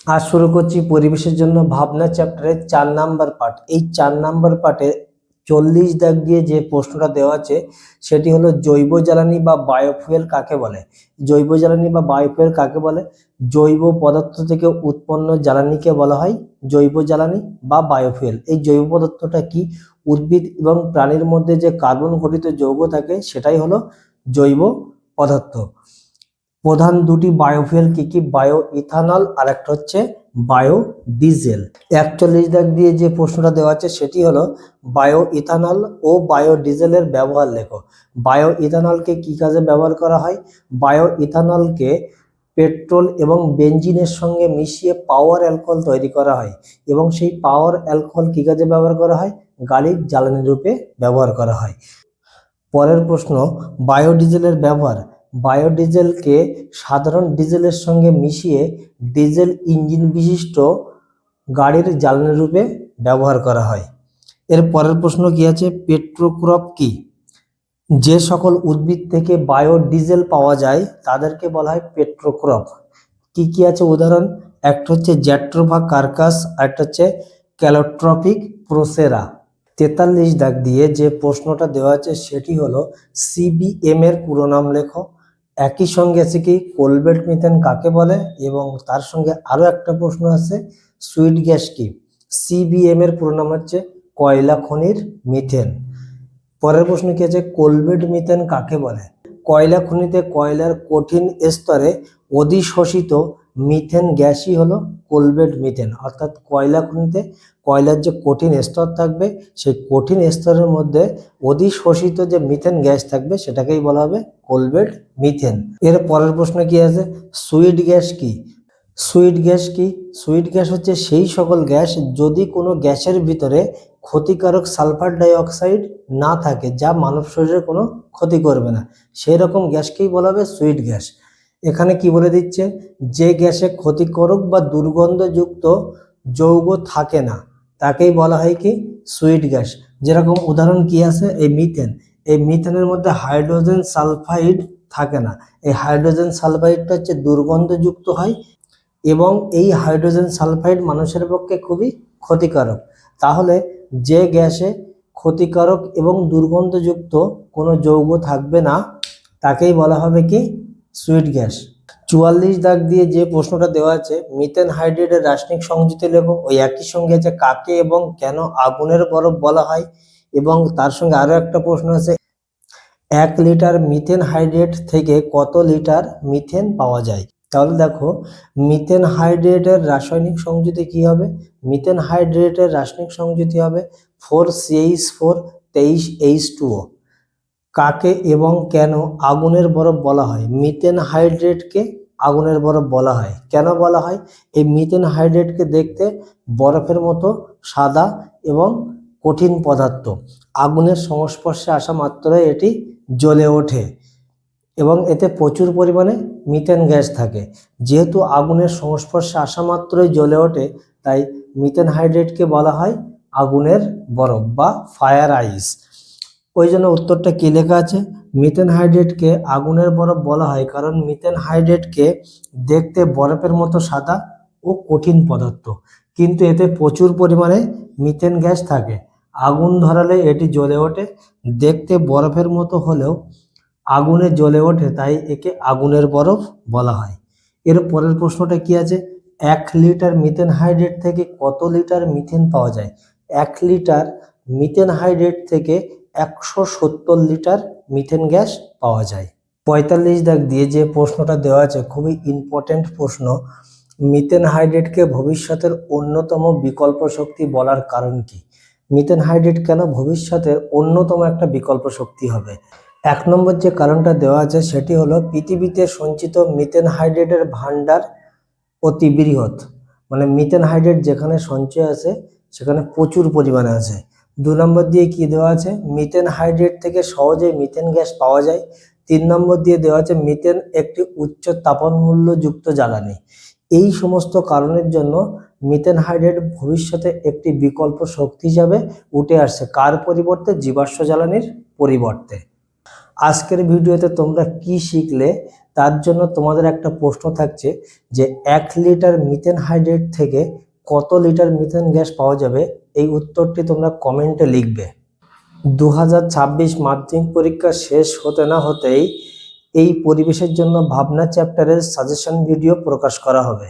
আজ শুরু করছি পরিবেশের জন্য ভাবনা চ্যাপ্টারের 4 নাম্বার পার্ট। এই 4 নাম্বার পার্টে 40 দাগ দিয়ে যে প্রশ্নটা দেওয়া আছে সেটি হলো জৈব জ্বালানি বা বায়োফুয়েল কাকে বলে। জৈব জ্বালানি বা বায়োফুয়েল কাকে বলে? জৈব পদার্থ থেকে উৎপন্ন জ্বালানিকে বলা হয় জৈব জ্বালানি বা বায়োফুয়েল। এই জৈব পদার্থটা কি? উদ্ভিদ এবং প্রাণীর মধ্যে যে কার্বন ঘটিত যৌগ থাকে সেটাই হলো জৈব পদার্থ। প্রধান দুটি বায়োফুয়েল কি কি? বায়ো ইথানল আর একটা হচ্ছে বায়ো ডিজেল। 41 দাগ দিয়ে যে প্রশ্নটা দেওয়া আছে সেটি হলো বায়ো ইথানল ও বায়ো ডিজেলের ব্যবহার লেখো। বায়ো ইথানলকে কি কাজে ব্যবহার করা হয়? বায়ো ইথানলকে পেট্রোল এবং বেঞ্জিনের সঙ্গে মিশিয়ে পাওয়ার অ্যালকোহল তৈরি করা হয় এবং সেই পাওয়ার অ্যালকোহল কি কাজে ব্যবহার করা হয়? গাড়ির জ্বালানি রূপে ব্যবহার করা হয়। পরের প্রশ্ন, বায়োডিজেলের ব্যবহার। বায়োডিজেলকে সাধারণ ডিজেলের সঙ্গে মিশিয়ে ডিজেল ইঞ্জিন বিশিষ্ট গাড়ির জ্বালানি রূপে ব্যবহার করা হয়। এর পরের প্রশ্ন কি আছে? পেট্রোক্রপ কি? যে সকল উদ্ভিদ থেকে বায়োডিজেল পাওয়া যায় তাদেরকে বলা হয় পেট্রোক্রপ। কি কি আছে উদাহরণ? একটা হচ্ছে জ্যাট্রোভা কার্কাস, আর একটা হচ্ছে ক্যালোট্রপিক প্রোসেরা। 43 দাগ দিয়ে যে প্রশ্নটা দেওয়া আছে সেটি হলো সিবিএম এর পুরো নাম লেখো। একই সঙ্গে আছে কি কোলবেট মিথেন কাকে বলে, এবং তার সঙ্গে আরো একটা প্রশ্ন আছে সুইট গ্যাস কি? সিবিএম এর পুরো নাম হচ্ছে কয়লা খনির মিথেন। পরের প্রশ্ন কি আছে? কোলবেট মিথেন কাকে বলে? কয়লা খনিতে কয়লার কঠিন স্তরে অধিশোষিত মিথেন গ্যাসই হলো কোলবেট মিথেন। অর্থাৎ কয়লা খনিতে কয়লার যে কঠিন স্তর থাকবে সেই কঠিন স্তরের মধ্যে অধিশোষিত যে মিথেন গ্যাস থাকবে সেটাকেই বলা হবে কোলবেট মিথেন। এর পরের প্রশ্ন কি আছে? সুইট গ্যাস কি? সুইট গ্যাস কি? সুইট গ্যাস হচ্ছে সেই সকল গ্যাস যদি কোনো গ্যাসের ভিতরে ক্ষতিকারক সালফার ডাই অক্সাইড না থাকে যা মানব শরীরের কোনো ক্ষতি করবে না, সেই রকম গ্যাসকেই বলা হবে সুইট গ্যাস। এখানে কি বলে দিচ্ছে? যে গ্যাসে ক্ষতিকারক বা দুর্গন্ধযুক্ত যৌগ থাকে না তাকেই বলা হয় কি সুইট গ্যাস। যেরকম উদাহরণ কি আছে? এই মিথেন। এই মিথেনের মধ্যে হাইড্রোজেন সালফাইড থাকে না। এই হাইড্রোজেন সালফাইডটা হচ্ছে দুর্গন্ধযুক্ত হয় এবং এই হাইড্রোজেন সালফাইড মানুষের পক্ষে খুবই ক্ষতিকারক। তাহলে যে গ্যাসে ক্ষতিকারক এবং দুর্গন্ধযুক্ত কোনো যৌগ থাকবে না তাকেই বলা হবে কি সুইট গ্যাস। 44 দাগ দিয়ে যে প্রশ্নটা দেওয়া আছে মিথেন হাইড্রেটের রাসায়নিক সংযুতি লেখো। ওই একই সঙ্গে আছে কাকে এবং কেন আগুনের বরফ বলা হয়, এবং তার সঙ্গে আরো একটা প্রশ্ন আছে 1 লিটার মিথেন হাইড্রেট থেকে কত লিটার মিথেন পাওয়া যায়। তাহলে দেখো মিথেন হাইড্রেটের রাসায়নিক সংযুতি কি হবে? মিথেন হাইড্রেটের রাসায়নিক সংযুতি হবে 4CH4 23H2O। কাকে এবং কেন আগুনের বরফ বলা হয়? মিথেন হাইড্রেটকে আগুনের বরফ বলা হয়। কেন বলা হয়? এই মিথেন হাইড্রেটকে দেখতে বরফের মতো সাদা এবং কঠিন পদার্থ। আগুনের সংস্পর্শে আসা মাত্রই এটি জ্বলে ওঠে এবং এতে প্রচুর পরিমাণে মিথেন গ্যাস থাকে। যেহেতু আগুনের সংস্পর্শে আসা মাত্রই জ্বলে ওঠে তাই মিথেন হাইড্রেটকে বলা হয় আগুনের বরফ বা ফায়ার আইস। ওই জন্য উত্তরটা কি লেখা আছে? মিথেন হাইড্রেটকে আগুনের বরফ বলা হয় কারণ মিথেন হাইড্রেটকে দেখতে বরফের মতো সাদা ও কঠিন পদার্থ, কিন্তু এতে প্রচুর পরিমাণে মিথেন গ্যাস থাকে। আগুন ধরালে এটি জ্বলে ওঠে, দেখতে বরফের মতো হলেও আগুনে জ্বলে ওঠে, তাই একে আগুনের বরফ বলা হয়। এর পরের প্রশ্নটা কি আছে? 1 লিটার মিথেন হাইড্রেট থেকে কত লিটার মিথেন পাওয়া যায়? 1 লিটার মিথেন হাইড্রেট থেকে 170 লিটার মিথেন গ্যাস পাওয়া যায়। 45 দাগ দিয়ে যে প্রশ্নটা দেওয়া আছে খুবই ইম্পর্টেন্ট প্রশ্ন। মিথেন হাইড্রেটকে ভবিষ্যতের অন্যতম বিকল্প শক্তি বলার কারণ কি? মিথেন হাইড্রেট কেন ভবিষ্যতের অন্যতম একটা বিকল্প শক্তি হবে? 1 নম্বর যে কারণটা দেওয়া আছে সেটি হলো পৃথিবীতে সঞ্চিত মিথেন হাইড্রেটের ভান্ডার অতি বৃহৎ। মানে মিথেন হাইড্রেট যেখানে সঞ্চয় আছে সেখানে প্রচুর পরিমাণে আছে। 2 নম্বর দিয়ে কি দেওয়া আছে? মিথেন হাইড্রেট থেকে সহজেই মিথেন গ্যাস পাওয়া যায়। 3 নম্বর দিয়ে দেওয়া আছে মিথেন একটি উচ্চ তাপন মূল্যযুক্ত জ্বালানি। এই সমস্ত কারণের জন্য মিথেন হাইড্রেট ভবিষ্যতে একটি বিকল্প শক্তি হিসাবে উঠে আসছে। কার পরিবর্তে? জীবাশ্ম জ্বালানির পরিবর্তে। আজকের ভিডিওতে তোমরা কি শিখলে তার জন্য তোমাদের একটা প্রশ্ন থাকছে যে 1 লিটার মিথেন হাইড্রেট থেকে কত লিটার মিথেন গ্যাস পাওয়া যাবে। এই উত্তরটি তোমরা কমেন্টে লিখবে। 2026 মাধ্যমিক পরীক্ষা শেষ হতে না হতেই এই পরিবেশের জন্য ভাবনা চ্যাপ্টারের সাজেশন ভিডিও প্রকাশ করা হবে।